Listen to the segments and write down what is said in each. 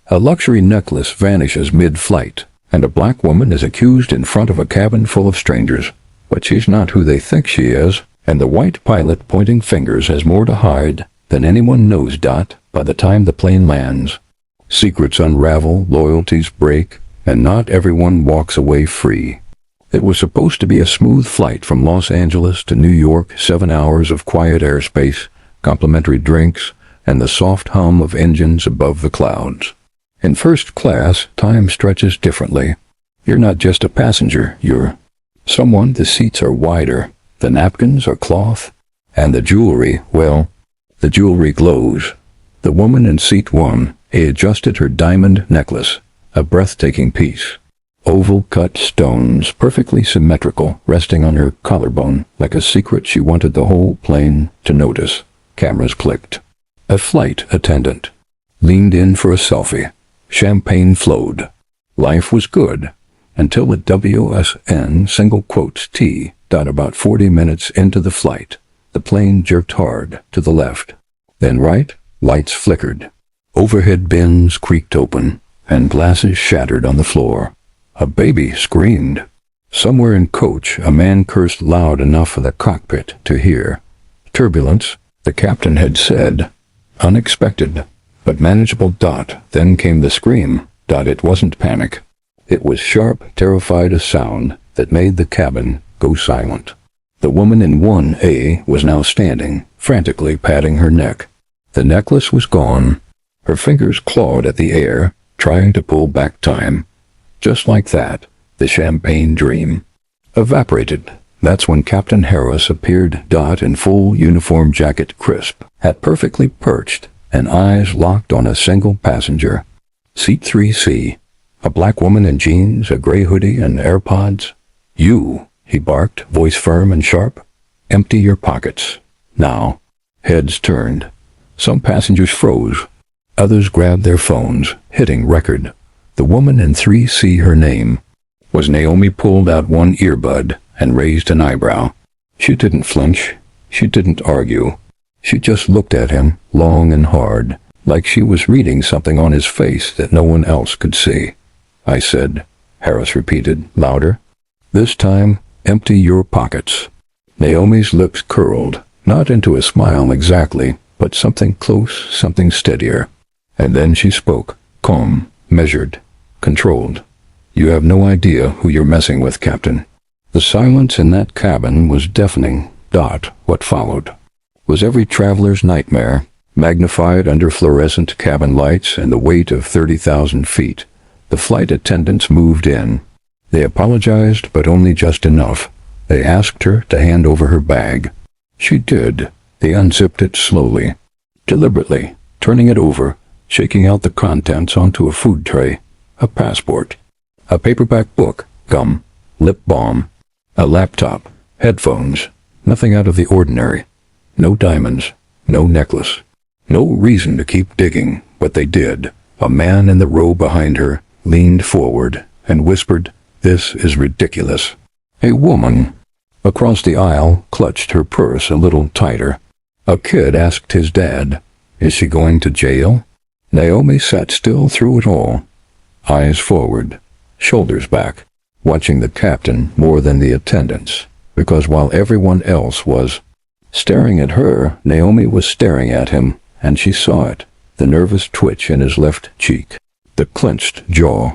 A luxury necklace vanishes mid-flight, and a black woman is accused in front of a cabin full of strangers. But she's not who they think she is, and the white pilot pointing fingers has more to hide than anyone knows. By the time the plane lands, secrets unravel, loyalties break, and not everyone walks away free. It was supposed to be a smooth flight from Los Angeles to New York, 7 hours of quiet airspace, complimentary drinks, and the soft hum of engines above the clouds. In first class, time stretches differently. You're not just a passenger, you're someone. The seats are wider, the napkins are cloth, and the jewelry, well, the jewelry glows. The woman in seat 1A adjusted her diamond necklace, a breathtaking piece. Oval-cut stones, perfectly symmetrical, resting on her collarbone like a secret she wanted the whole plane to notice. Cameras clicked. A flight attendant leaned in for a selfie. Champagne flowed. Life was good, until the WSN single quotes T. About 40 minutes into the flight, the plane jerked hard to the left. Then right, lights flickered. Overhead bins creaked open, and glasses shattered on the floor. A baby screamed. Somewhere in coach, a man cursed loud enough for the cockpit to hear. Turbulence, the captain had said. Unexpected, but manageable. Then came the scream. It wasn't panic. It was sharp, terrified, a sound that made the cabin go silent. The woman in 1A was now standing, frantically patting her neck. The necklace was gone. Her fingers clawed at the air, trying to pull back time. Just like that, the champagne dream evaporated. That's when Captain Harris appeared. In full uniform jacket, crisp, hat perfectly perched, and eyes locked on a single passenger. Seat 3C. A black woman in jeans, a gray hoodie, and AirPods. "You," he barked, voice firm and sharp. "Empty your pockets. Now." Heads turned. Some passengers froze. Others grabbed their phones, hitting record. The woman in 3C, her name was Naomi, pulled out one earbud and raised an eyebrow. She didn't flinch. She didn't argue. She just looked at him, long and hard, like she was reading something on his face that no one else could see. "I said," Harris repeated, louder. "This time, empty your pockets." Naomi's lips curled, not into a smile exactly, but something close, something steadier. And then she spoke, calm, measured, controlled. "You have no idea who you're messing with, Captain." The silence in that cabin was deafening. What followed was every traveler's nightmare, magnified under fluorescent cabin lights and the weight of 30,000 feet. The flight attendants moved in. They apologized, but only just enough. They asked her to hand over her bag. She did. They unzipped it slowly, deliberately, turning it over, shaking out the contents onto a food tray. A passport, a paperback book, gum, lip balm, a laptop, headphones. Nothing out of the ordinary. No diamonds, no necklace. No reason to keep digging, but they did. A man in the row behind her leaned forward and whispered, "This is ridiculous." A woman across the aisle clutched her purse a little tighter. A kid asked his dad, "Is she going to jail?" Naomi sat still through it all, eyes forward, shoulders back, watching the captain more than the attendants, because while everyone else was staring at her, Naomi was staring at him, and she saw it, the nervous twitch in his left cheek, the clenched jaw,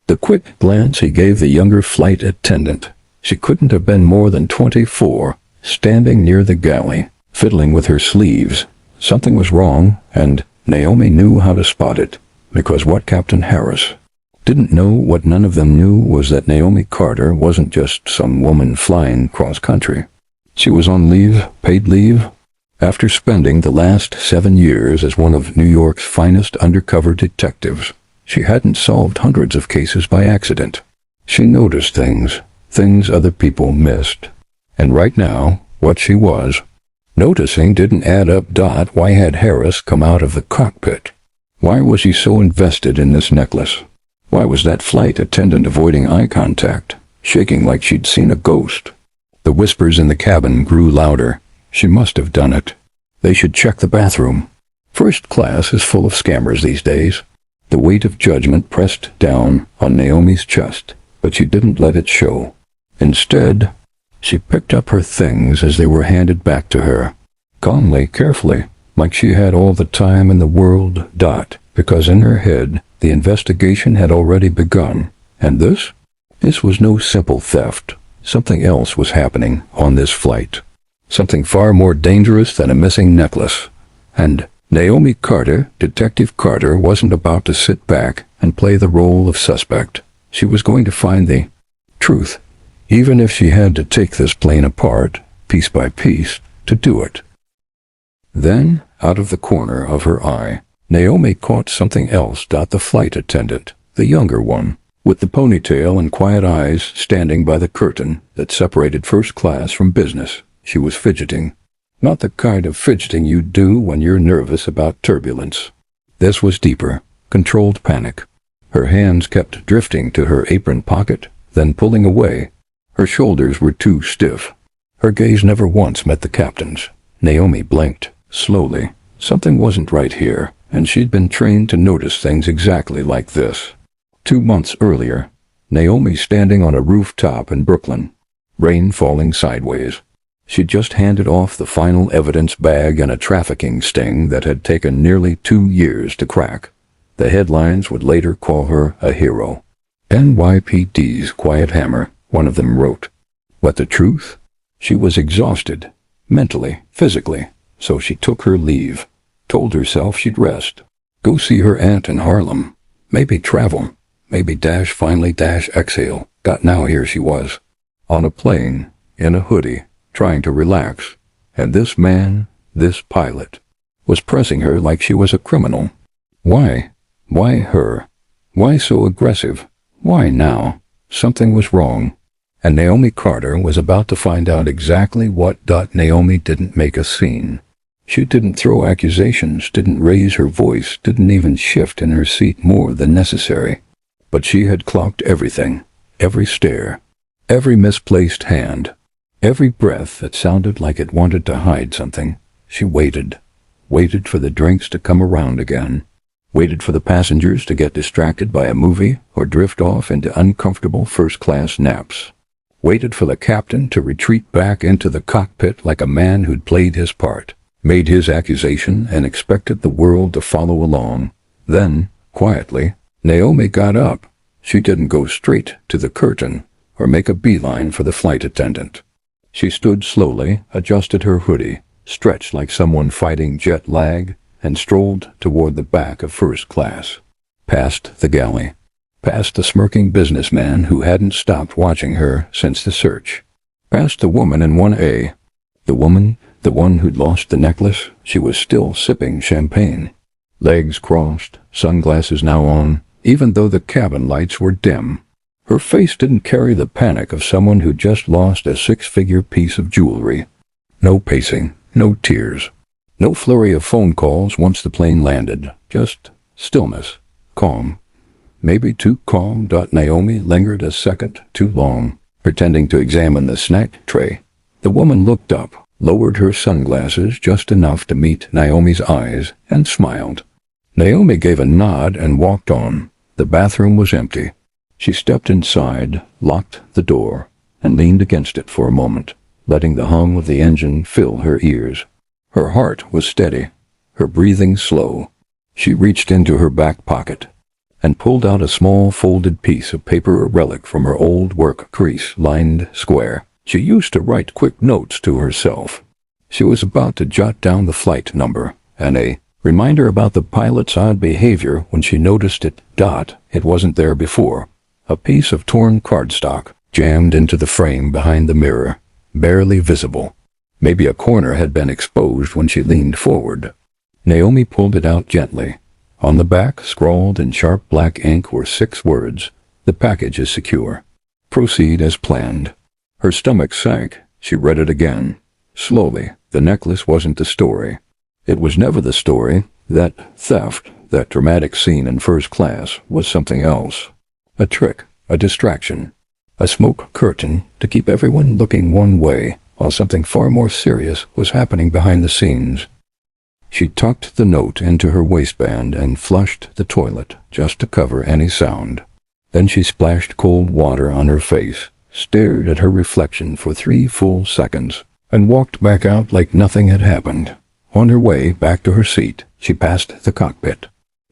the quick glance he gave the younger flight attendant. She couldn't have been more than 24, standing near the galley, fiddling with her sleeves. Something was wrong, and Naomi knew how to spot it, because what Captain Harris didn't know, what none of them knew, was that Naomi Carter wasn't just some woman flying cross-country. She was on leave, paid leave, after spending the last 7 years as one of New York's finest undercover detectives. She hadn't solved hundreds of cases by accident. She noticed things other people missed. And right now, what she was noticing didn't add up. Why had Harris come out of the cockpit? Why was he so invested in this necklace? Why was that flight attendant avoiding eye contact, shaking like she'd seen a ghost? The whispers in the cabin grew louder. She must have done it. They should check the bathroom. First class is full of scammers these days. The weight of judgment pressed down on Naomi's chest, but she didn't let it show. Instead, she picked up her things as they were handed back to her. Calmly, carefully, like she had all the time in the world, because in her head, the investigation had already begun. And this was no simple theft. Something else was happening on this flight. Something far more dangerous than a missing necklace. And Naomi Carter, Detective Carter, wasn't about to sit back and play the role of suspect. She was going to find the truth, even if she had to take this plane apart, piece by piece, to do it. Then, out of the corner of her eye, Naomi caught something else. The flight attendant, the younger one, with the ponytail and quiet eyes, standing by the curtain that separated first class from business. She was fidgeting. Not the kind of fidgeting you do when you're nervous about turbulence. This was deeper, controlled panic. Her hands kept drifting to her apron pocket, then pulling away. Her shoulders were too stiff. Her gaze never once met the captain's. Naomi blinked, slowly. Something wasn't right here, and she'd been trained to notice things exactly like this. 2 months earlier, Naomi standing on a rooftop in Brooklyn, rain falling sideways. She'd just handed off the final evidence bag in a trafficking sting that had taken nearly 2 years to crack. The headlines would later call her a hero. NYPD's Quiet Hammer, one of them wrote. But the truth? She was exhausted, mentally, physically, so she took her leave, told herself she'd rest, go see her aunt in Harlem, maybe travel, maybe finally exhale. Now here she was, on a plane, in a hoodie, trying to relax, and this man, this pilot, was pressing her like she was a criminal. Why? Why her? Why so aggressive? Why now? Something was wrong. And Naomi Carter was about to find out exactly what. Naomi didn't make a scene. She didn't throw accusations, didn't raise her voice, didn't even shift in her seat more than necessary. But she had clocked everything, every stare, every misplaced hand, every breath that sounded like it wanted to hide something. She waited for the drinks to come around again, waited for the passengers to get distracted by a movie or drift off into uncomfortable first-class naps, waited for the captain to retreat back into the cockpit like a man who'd played his part, made his accusation, and expected the world to follow along. Then, quietly, Naomi got up. She didn't go straight to the curtain or make a beeline for the flight attendant. She stood slowly, adjusted her hoodie, stretched like someone fighting jet lag, and strolled toward the back of first class, past the galley, past the smirking businessman who hadn't stopped watching her since the search, past the woman in 1A. The one who'd lost the necklace. She was still sipping champagne, legs crossed, sunglasses now on, even though the cabin lights were dim. Her face didn't carry the panic of someone who just lost a 6-figure piece of jewelry. No pacing, no tears, no flurry of phone calls once the plane landed. Just stillness, calm. Maybe too calm. Naomi lingered a second too long, pretending to examine the snack tray. The woman looked up, lowered her sunglasses just enough to meet Naomi's eyes, and smiled. Naomi gave a nod and walked on. The bathroom was empty. She stepped inside, locked the door, and leaned against it for a moment, letting the hum of the engine fill her ears. Her heart was steady, her breathing slow. She reached into her back pocket and pulled out a small folded piece of paper, a relic from her old work crease-lined square. She used to write quick notes to herself. She was about to jot down the flight number and a reminder about the pilot's odd behavior when she noticed it. It wasn't there before. A piece of torn cardstock jammed into the frame behind the mirror, barely visible. Maybe a corner had been exposed when she leaned forward. Naomi pulled it out gently. On the back, scrawled in sharp black ink, were 6 words. The package is secure. Proceed as planned. Her stomach sank. She read it again. Slowly. The necklace wasn't the story. It was never the story. That theft, that dramatic scene in first class, was something else. A trick, a distraction, a smoke curtain to keep everyone looking one way, while something far more serious was happening behind the scenes. She tucked the note into her waistband and flushed the toilet just to cover any sound. Then she splashed cold water on her face, stared at her reflection for 3 full seconds, and walked back out like nothing had happened. On her way back to her seat, she passed the cockpit.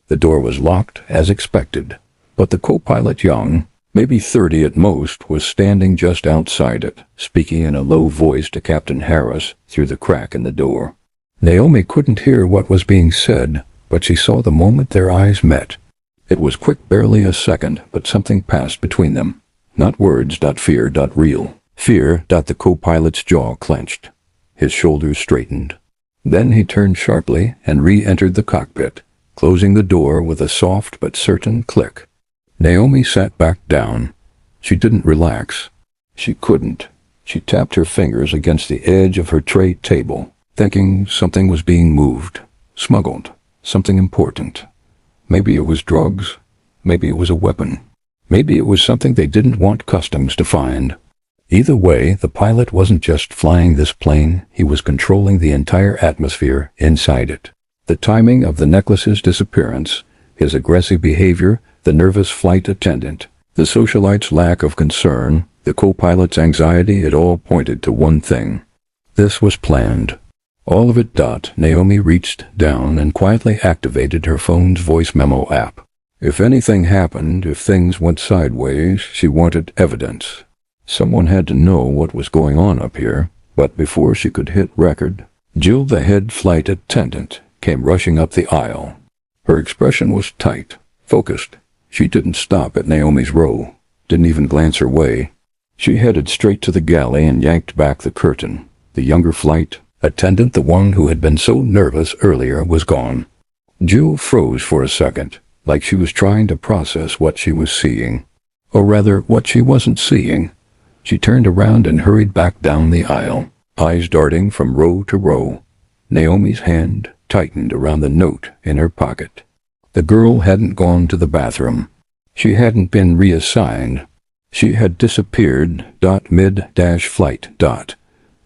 The door was locked as expected, but the co-pilot, young, maybe 30 at most, was standing just outside it, speaking in a low voice to Captain Harris through the crack in the door. Naomi couldn't hear what was being said, but she saw the moment their eyes met. It was quick, barely a second, but something passed between them. Not words, fear, real. Fear. The co-pilot's jaw clenched. His shoulders straightened. Then he turned sharply and re-entered the cockpit, closing the door with a soft but certain click. Naomi sat back down. She didn't relax. She couldn't. She tapped her fingers against the edge of her tray table, thinking something was being moved, smuggled, something important. Maybe it was drugs. Maybe it was a weapon. Maybe it was something they didn't want customs to find. Either way, the pilot wasn't just flying this plane, he was controlling the entire atmosphere inside it. The timing of the necklace's disappearance, his aggressive behavior, the nervous flight attendant, the socialite's lack of concern, the co-pilot's anxiety, it all pointed to one thing. This was planned. All of it. Naomi reached down and quietly activated her phone's voice memo app. If anything happened, if things went sideways, she wanted evidence. Someone had to know what was going on up here, but before she could hit record, Jill, the head flight attendant, came rushing up the aisle. Her expression was tight, focused. She didn't stop at Naomi's row, didn't even glance her way. She headed straight to the galley and yanked back the curtain. The younger flight attendant, the one who had been so nervous earlier, was gone. Jill froze for a second, like she was trying to process what she was seeing. Or rather, what she wasn't seeing. She turned around and hurried back down the aisle, eyes darting from row to row. Naomi's hand tightened around the note in her pocket. The girl hadn't gone to the bathroom. She hadn't been reassigned. She had disappeared. Mid-flight.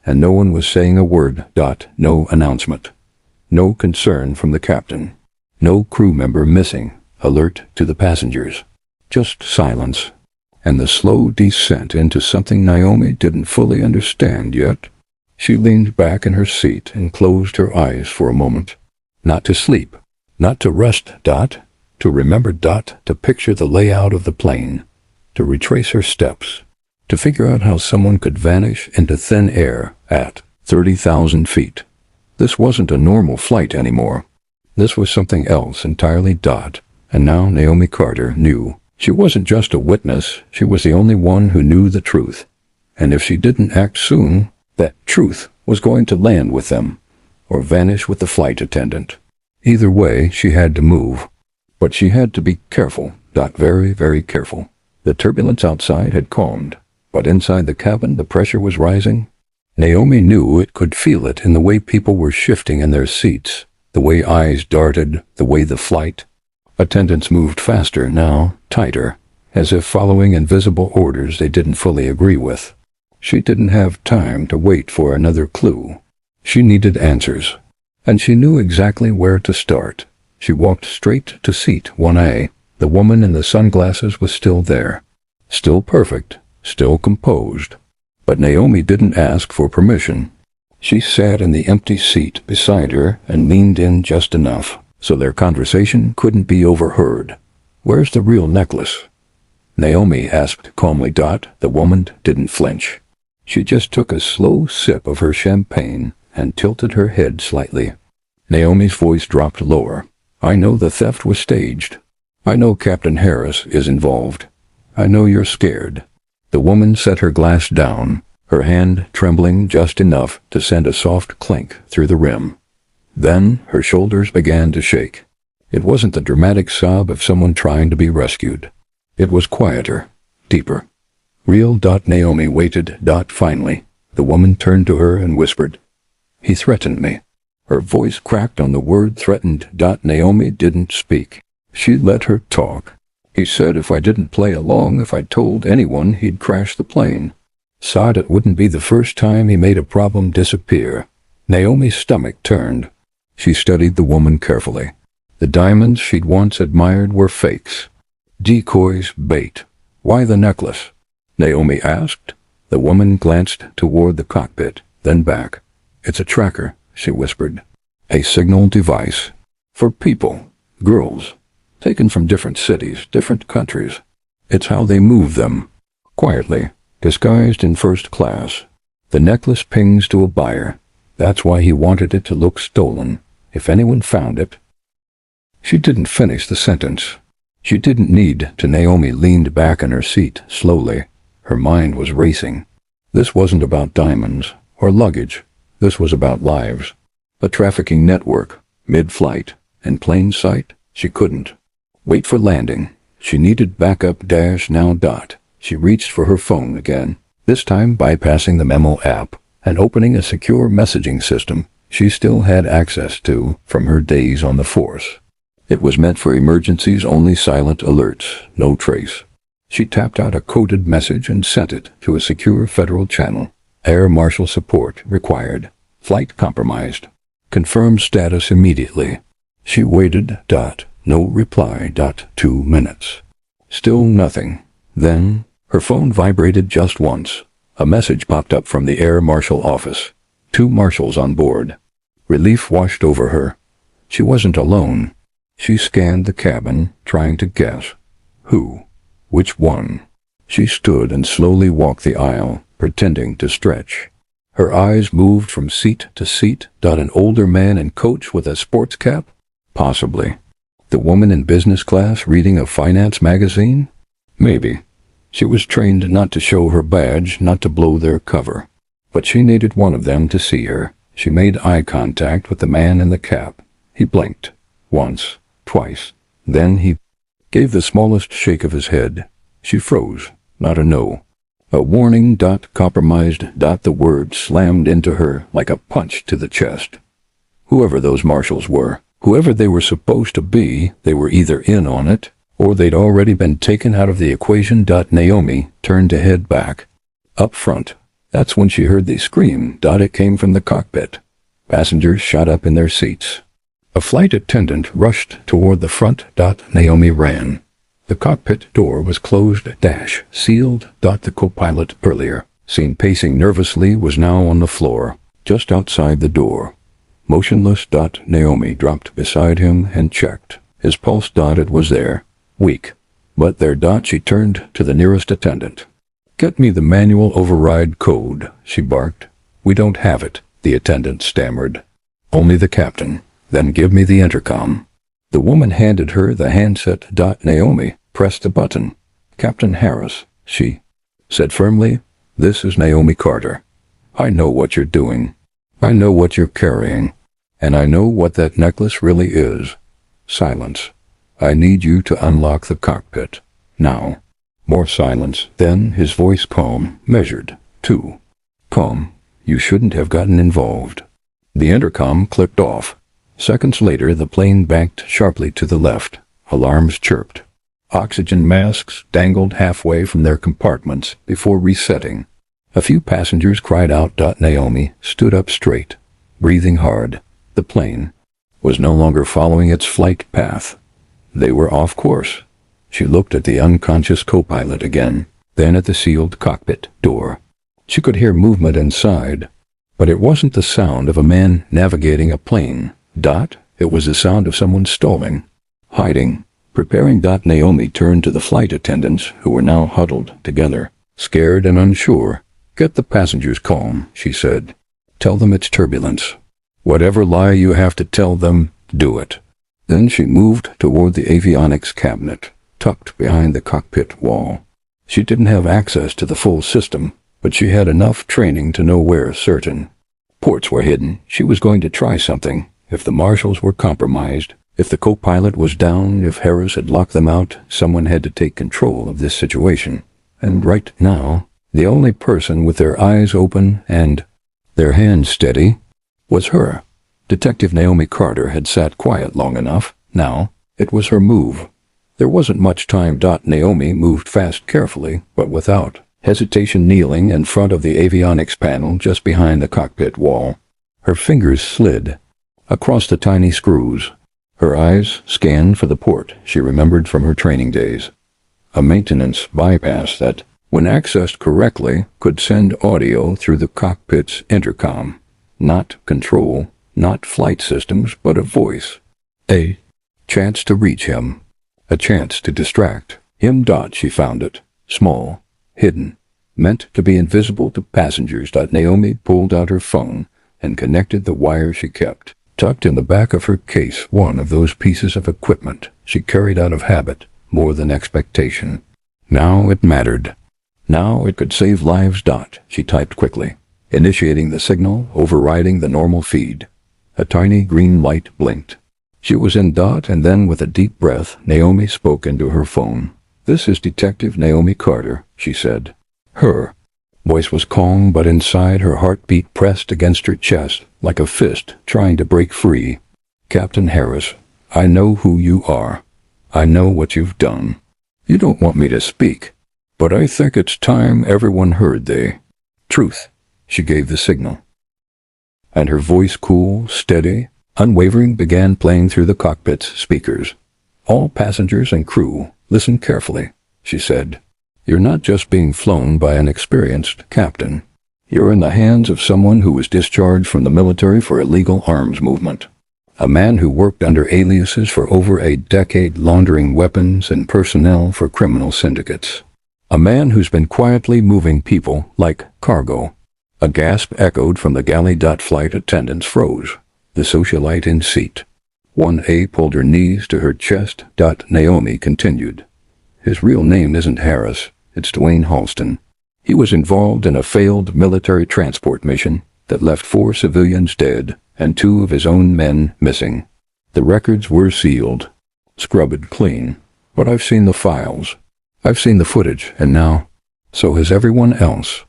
And no one was saying a word. No announcement. No concern from the captain. No crew member missing. Alert to the passengers. Just silence. And the slow descent into something Naomi didn't fully understand yet. She leaned back in her seat and closed her eyes for a moment. Not to sleep. Not to rest. To remember. To picture the layout of the plane. To retrace her steps. To figure out how someone could vanish into thin air at 30,000 feet. This wasn't a normal flight anymore. This was something else entirely. And now Naomi Carter knew. She wasn't just a witness, she was the only one who knew the truth. And if she didn't act soon, that truth was going to land with them, or vanish with the flight attendant. Either way, she had to move. But she had to be careful. Very, very careful. The turbulence outside had calmed, but inside the cabin the pressure was rising. Naomi knew it, could feel it in the way people were shifting in their seats, the way eyes darted, the way the flight attendants moved faster now, tighter, as if following invisible orders they didn't fully agree with. She didn't have time to wait for another clue. She needed answers, and she knew exactly where to start. She walked straight to seat 1A. The woman in the sunglasses was still there. Still perfect, still composed. But Naomi didn't ask for permission. She sat in the empty seat beside her and leaned in just enough so their conversation couldn't be overheard. "Where's the real necklace?" Naomi asked calmly. The woman didn't flinch. She just took a slow sip of her champagne and tilted her head slightly. Naomi's voice dropped lower. "I know the theft was staged. I know Captain Harris is involved. I know you're scared." The woman set her glass down, her hand trembling just enough to send a soft clink through the rim. Then her shoulders began to shake. It wasn't the dramatic sob of someone trying to be rescued. It was quieter, deeper. "Real." Naomi waited. Finally, the woman turned to her and whispered, "He threatened me." Her voice cracked on the word threatened. Naomi didn't speak. She let her talk. "He said if I didn't play along, if I told anyone, he'd crash the plane. Said it wouldn't be the first time he made a problem disappear." Naomi's stomach turned. She studied the woman carefully. The diamonds she'd once admired were fakes. Decoys, bait. Why the necklace? Naomi asked. The woman glanced toward the cockpit, then back. It's a tracker, she whispered. A signal device. For people, girls, taken from different cities, different countries. It's how they move them. Quietly, disguised in first class. The necklace pings to a buyer. That's why he wanted it to look stolen, if anyone found it. She didn't finish the sentence. She didn't need to. Naomi leaned back in her seat, slowly. Her mind was racing. This wasn't about diamonds, or luggage. This was about lives. A trafficking network, mid-flight, in plain sight. She couldn't wait for landing. She needed backup now. She reached for her phone again, this time bypassing the memo app and opening a secure messaging system she still had access to from her days on the force. It was meant for emergencies only, silent alerts, no trace. She tapped out a coded message and sent it to a secure federal channel. Air Marshal support required. Flight compromised. Confirm status immediately. She waited. No reply. 2 minutes. Still nothing. Then, her phone vibrated just once. A message popped up from the Air Marshal office. 2 marshals on board. Relief washed over her. She wasn't alone. She scanned the cabin, trying to guess. Who? Which one? She stood and slowly walked the aisle, pretending to stretch. Her eyes moved from seat to seat. An older man in coach with a sports cap? Possibly. The woman in business class reading a finance magazine? Maybe. She was trained not to show her badge, not to blow their cover. But she needed one of them to see her. She made eye contact with the man in the cap. He blinked. Once. Twice. Then he gave the smallest shake of his head. She froze. Not a no. A warning. Compromised. The word slammed into her like a punch to the chest. Whoever those marshals were, whoever they were supposed to be, they were either in on it, or they'd already been taken out of the equation. Naomi turned to head back. Up front. That's when she heard the scream. It came from the cockpit. Passengers shot up in their seats. A flight attendant rushed toward the front. Naomi ran. The cockpit door was closed. Sealed. The co-pilot, earlier seen pacing nervously, was now on the floor, just outside the door. Motionless. Naomi dropped beside him and checked. His pulse. It was there. Weak. But there. She turned to the nearest attendant. Get me the manual override code, she barked. We don't have it, the attendant stammered. Only the captain. Then give me the intercom. The woman handed her the handset. Naomi pressed the button. Captain Harris, she said firmly. This is Naomi Carter. I know what you're doing. I know what you're carrying. And I know what that necklace really is. Silence. I need you to unlock the cockpit. Now. More silence. Then his voice calm, measured. 2. Calm. You shouldn't have gotten involved. The intercom clicked off. Seconds later, the plane banked sharply to the left. Alarms chirped. Oxygen masks dangled halfway from their compartments before resetting. A few passengers cried out. Naomi stood up straight, breathing hard. The plane was no longer following its flight path. They were off course. She looked at the unconscious co-pilot again, then at the sealed cockpit door. She could hear movement inside, but it wasn't the sound of a man navigating a plane. It was the sound of someone stalling, hiding, preparing. Naomi turned to the flight attendants, who were now huddled together, scared and unsure. Get the passengers calm, she said. Tell them it's turbulence. Whatever lie you have to tell them, do it. Then she moved toward the avionics cabinet, tucked behind the cockpit wall. She didn't have access to the full system, but she had enough training to know where certain ports were hidden. She was going to try something. If the marshals were compromised, if the co-pilot was down, if Harris had locked them out, someone had to take control of this situation. And right now, the only person with their eyes open and their hands steady was her. Detective Naomi Carter had sat quiet long enough. Now, it was her move. There wasn't much time. Naomi moved fast, carefully, but without hesitation, kneeling in front of the avionics panel just behind the cockpit wall. Her fingers slid across the tiny screws. Her eyes scanned for the port she remembered from her training days. A maintenance bypass that, when accessed correctly, could send audio through the cockpit's intercom. Not control, not flight systems, but a voice. A chance to reach him. A chance to distract him. She found it. Small, hidden, meant to be invisible to passengers. Naomi pulled out her phone and connected the wire she kept, tucked in the back of her case, one of those pieces of equipment she carried out of habit more than expectation. Now it mattered. Now it could save lives. She typed quickly, initiating the signal, overriding the normal feed. A tiny green light blinked. She was in. And then with a deep breath, Naomi spoke into her phone. "This is Detective Naomi Carter," she said. Her voice was calm, but inside her heartbeat pressed against her chest like a fist trying to break free. "Captain Harris, I know who you are. I know what you've done. You don't want me to speak, but I think it's time everyone heard the truth." She gave the signal, and her voice, cool, steady, unwavering, began playing through the cockpit's speakers. "All passengers and crew, listen carefully," she said. "You're not just being flown by an experienced captain. You're in the hands of someone who was discharged from the military for illegal arms movement. A man who worked under aliases for over a decade laundering weapons and personnel for criminal syndicates. A man who's been quietly moving people like cargo." A gasp echoed from the galley. Flight attendants froze. The socialite in seat 1A pulled her knees to her chest. Naomi continued. "His real name isn't Harris. It's Dwayne Halston. He was involved in a failed military transport mission that left 4 civilians dead and 2 of his own men missing. The records were sealed, scrubbed clean, but I've seen the files. I've seen the footage, and now, so has everyone else."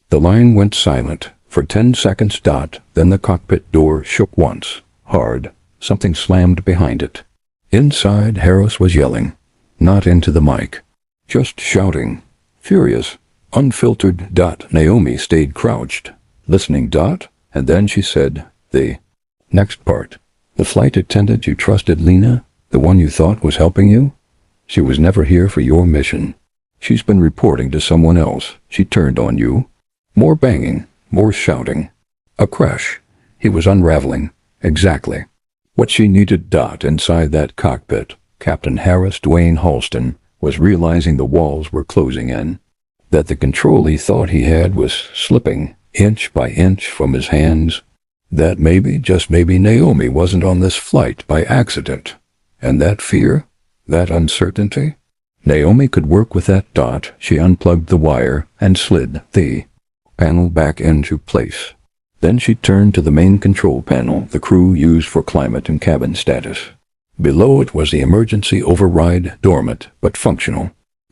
The line went silent for 10 seconds. Then the cockpit door shook once, hard. Something slammed behind it. Inside, Harris was yelling, not into the mic, just shouting, furious, unfiltered. Naomi stayed crouched, listening. And then she said, "The next part. The flight attendant you trusted, Lena, the one you thought was helping you? She was never here for your mission. She's been reporting to someone else. She turned on you. More banging, more shouting. A crash." He was unraveling. Exactly what she needed. Inside that cockpit, Captain Harris Dwayne Halston was realizing the walls were closing in, that the control he thought he had was slipping inch by inch from his hands, that maybe, just maybe, Naomi wasn't on this flight by accident. And that fear, that uncertainty, Naomi could work with that. She unplugged the wire and slid the panel back into place. Then she turned to the main control panel the crew used for climate and cabin status. Below it was the emergency override, dormant but functional.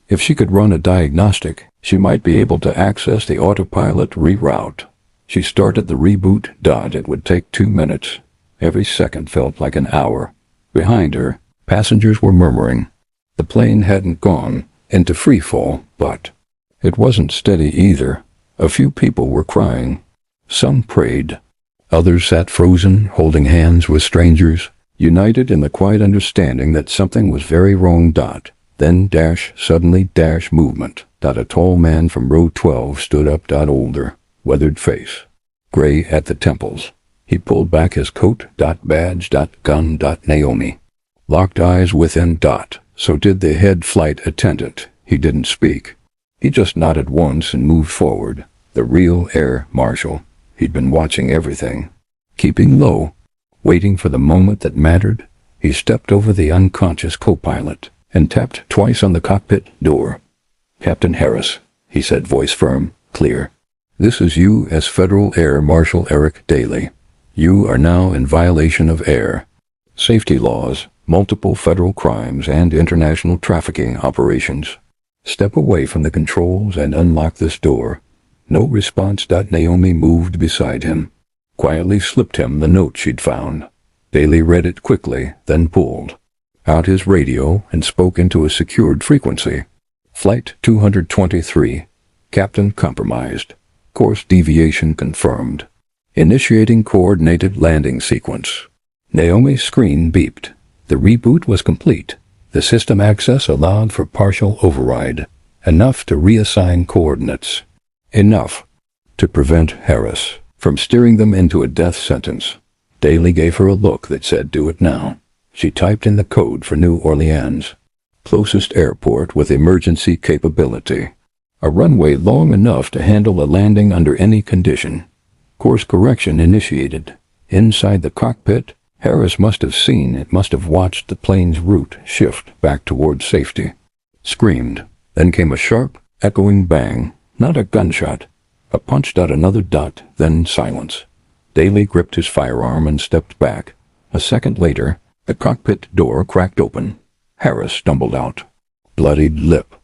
If she could run a diagnostic, she might be able to access the autopilot reroute. She started the reboot. It would take 2 minutes. Every second felt like an hour. Behind her, passengers were murmuring. The plane hadn't gone into free fall, but it wasn't steady either. A few people were crying. Some prayed. Others sat frozen, holding hands with strangers, united in the quiet understanding that something was very wrong. Then suddenly movement. A tall man from row 12 stood up. Older, weathered face, gray at the temples. He pulled back his coat. Badge. Gun. Naomi locked eyes with him. So did the head flight attendant. He didn't speak. He just nodded once and moved forward. The real air marshal. He'd been watching everything, keeping low, waiting for the moment that mattered. He stepped over the unconscious co-pilot and tapped twice on the cockpit door. "Captain Harris," he said, voice firm, clear. "This is U.S. Federal Air Marshal Eric Daly. You are now in violation of air safety laws, multiple federal crimes, and international trafficking operations. Step away from the controls and unlock this door." No response. Naomi moved beside him, quietly slipped him the note she'd found. Daly read it quickly, then pulled out his radio and spoke into a secured frequency. "Flight 223. Captain compromised. Course deviation confirmed. Initiating coordinated landing sequence. Naomi's screen beeped. The reboot was complete. The system access allowed for partial override, enough to reassign coordinates. Enough to prevent Harris from steering them into a death sentence. Daly gave her a look that said, "Do it now." She typed in the code for New Orleans. Closest airport with emergency capability. A runway long enough to handle a landing under any condition. Course correction initiated. Inside the cockpit, Harris must have watched the plane's route shift back towards safety. Screamed. Then came a sharp, echoing bang. Not a gunshot. A punch dot, another dot, then silence. Daly gripped his firearm and stepped back. A second later, the cockpit door cracked open. Harris stumbled out. Bloodied lip.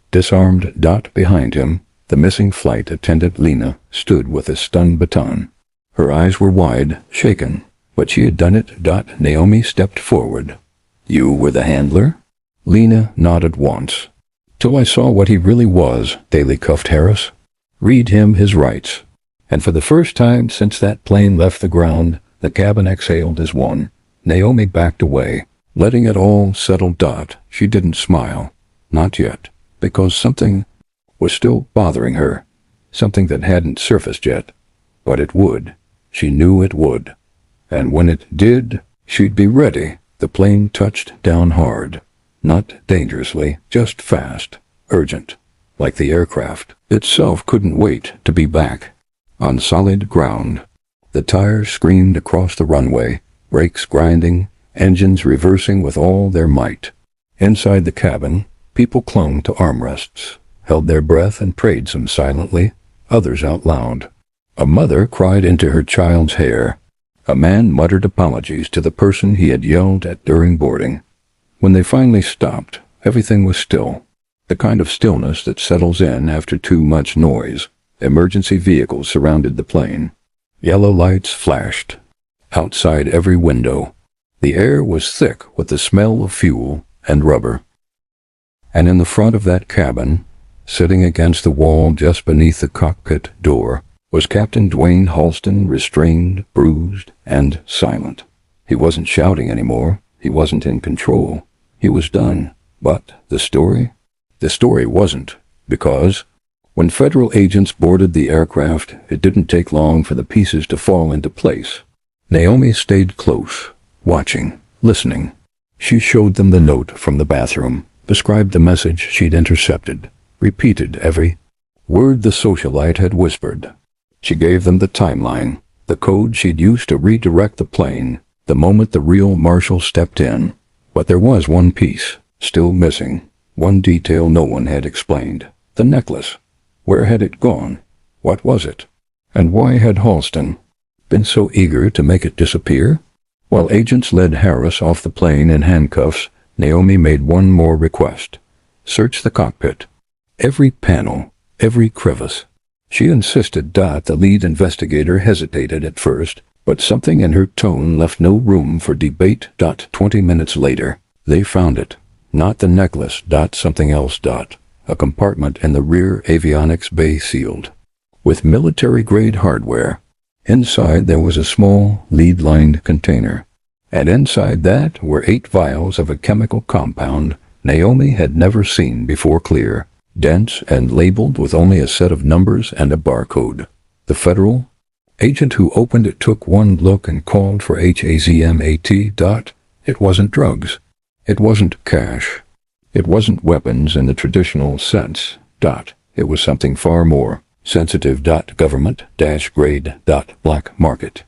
Disarmed Dot behind him, the missing flight attendant Lena stood with a stunned baton. Her eyes were wide, shaken. But she had done it. Naomi stepped forward. "You were the handler?" Lena nodded once. "Till I saw what he really was," Daly cuffed Harris. "Read him his rights." And for the first time since that plane left the ground, the cabin exhaled as one. Naomi backed away, letting it all settle. She didn't smile. Not yet, because something was still bothering her. Something that hadn't surfaced yet. But it would. She knew it would. And when it did, she'd be ready. The plane touched down hard. Not dangerously, just fast, urgent. Like the aircraft itself couldn't wait to be back. On solid ground. The tires screamed across the runway, brakes grinding, engines reversing with all their might. Inside the cabin, people clung to armrests, held their breath and prayed, some silently, others out loud. A mother cried into her child's hair. A man muttered apologies to the person he had yelled at during boarding. When they finally stopped, everything was still. The kind of stillness that settles in after too much noise. Emergency vehicles surrounded the plane. Yellow lights flashed. Outside every window. The air was thick with the smell of fuel and rubber. And in the front of that cabin, sitting against the wall just beneath the cockpit door, was Captain Dwayne Halston, restrained, bruised, and silent. He wasn't shouting anymore. He wasn't in control. He was done. But the story? The story wasn't, because when federal agents boarded the aircraft, it didn't take long for the pieces to fall into place. Naomi stayed close, watching, listening. She showed them the note from the bathroom, described the message she'd intercepted, repeated every word the socialite had whispered. She gave them the timeline, the code she'd used to redirect the plane, the moment the real marshal stepped in. But there was one piece, still missing, one detail no one had explained. The necklace. Where had it gone? What was it? And why had Halston been so eager to make it disappear? While agents led Harris off the plane in handcuffs, Naomi made one more request. Search the cockpit. Every panel, every crevice. She insisted. The lead investigator hesitated at first, but something in her tone left no room for debate. 20 minutes later, they found it. Not the necklace. Something else. A compartment in the rear avionics bay sealed, with military-grade hardware. Inside there was a small, lead-lined container, and inside that were 8 vials of a chemical compound Naomi had never seen before. Clear, dense, and labeled with only a set of numbers and a barcode. The federal agent who opened it took one look and called for HAZMAT. It wasn't drugs. It wasn't cash. It wasn't weapons in the traditional sense. It was something far more sensitive. Government-grade. Black market.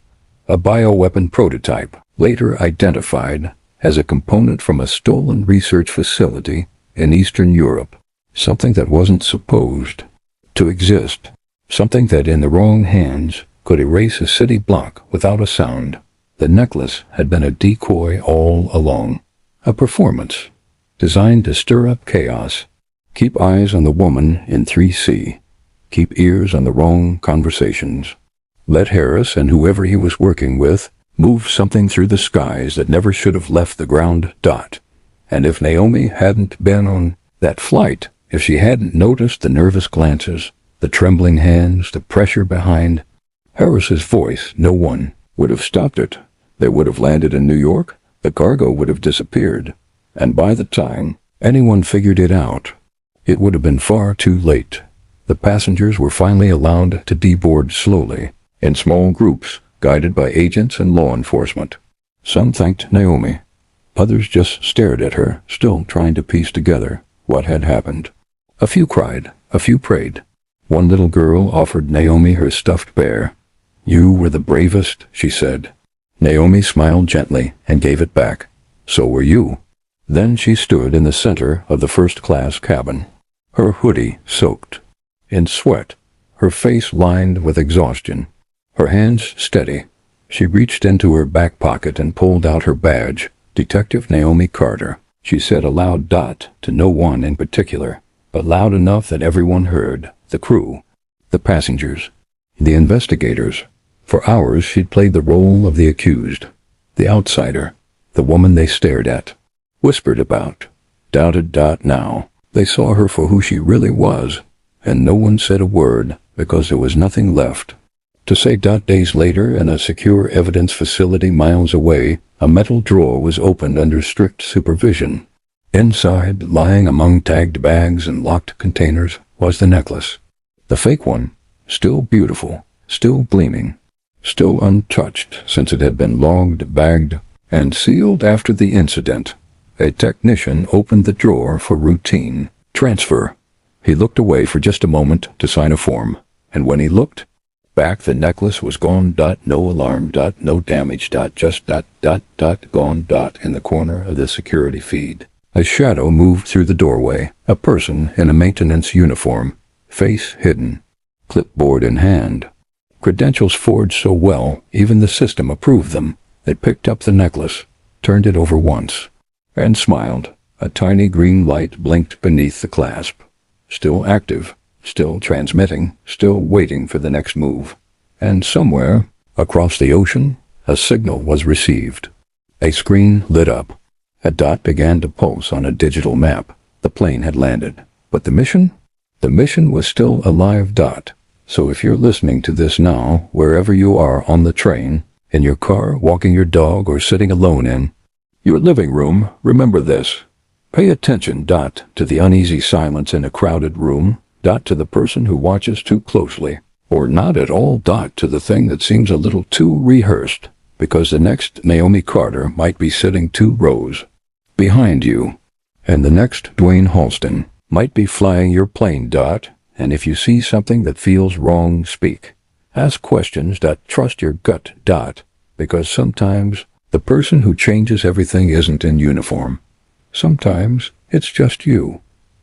A bioweapon prototype, later identified as a component from a stolen research facility in Eastern Europe. Something that wasn't supposed to exist. Something that in the wrong hands could erase a city block without a sound. The necklace had been a decoy all along. A performance designed to stir up chaos. Keep eyes on the woman in 3C. Keep ears on the wrong conversations. Let Harris and whoever he was working with move something through the skies that never should have left the ground. And if Naomi hadn't been on that flight, if she hadn't noticed the nervous glances, the trembling hands, the pressure behind Harris's voice, no one would have stopped it. They would have landed in New York, the cargo would have disappeared, and by the time anyone figured it out, it would have been far too late. The passengers were finally allowed to deboard slowly, in small groups, guided by agents and law enforcement. Some thanked Naomi. Others just stared at her, still trying to piece together what had happened. A few cried, a few prayed. One little girl offered Naomi her stuffed bear. "You were the bravest," she said. Naomi smiled gently and gave it back. "So were you." Then she stood in the center of the first-class cabin, her hoodie soaked in sweat, her face lined with exhaustion, her hands steady. She reached into her back pocket and pulled out her badge. "Detective Naomi Carter," she said aloud, to no one in particular, but loud enough that everyone heard. The crew, the passengers, the investigators. For hours she'd played the role of the accused, the outsider, the woman they stared at, whispered about, doubted. Now they saw her for who she really was, and no one said a word because there was nothing left to say. Days later, in a secure evidence facility miles away, a metal drawer was opened under strict supervision. Inside, lying among tagged bags and locked containers, was the necklace. The fake one, still beautiful, still gleaming, still untouched since it had been logged, bagged, and sealed after the incident. A technician opened the drawer for routine transfer. He looked away for just a moment to sign a form, and when he looked back, the necklace was gone. No alarm. No damage. Just gone. In the corner of the security feed, a shadow moved through the doorway, a person in a maintenance uniform, face hidden, clipboard in hand. Credentials forged so well, even the system approved them. They picked up the necklace, turned it over once, and smiled. A tiny green light blinked beneath the clasp. Still active, still transmitting, still waiting for the next move. And somewhere, across the ocean, a signal was received. A screen lit up. A dot began to pulse on a digital map. The plane had landed. But the mission? The mission was still a live dot. So if you're listening to this now, wherever you are on the train, in your car, walking your dog, or sitting alone in your living room, remember this. Pay attention, to the uneasy silence in a crowded room, to the person who watches too closely, or not at all, to the thing that seems a little too rehearsed, because the next Naomi Carter might be sitting 2 rows behind you, and the next Dwayne Halston might be flying your plane, and if you see something that feels wrong, speak. Ask questions, trust your gut, because sometimes the person who changes everything isn't in uniform. Sometimes it's just you.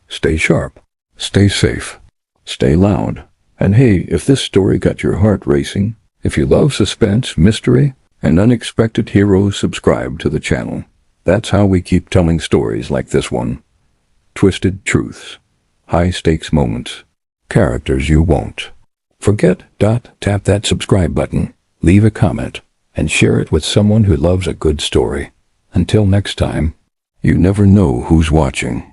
Stay sharp, stay safe, stay loud. And hey, if this story got your heart racing, if you love suspense, mystery, and unexpected heroes, subscribe to the channel. That's how we keep telling stories like this one. Twisted truths, high-stakes moments, characters you won't forget. Tap that subscribe button, leave a comment, and share it with someone who loves a good story. Until next time, you never know who's watching.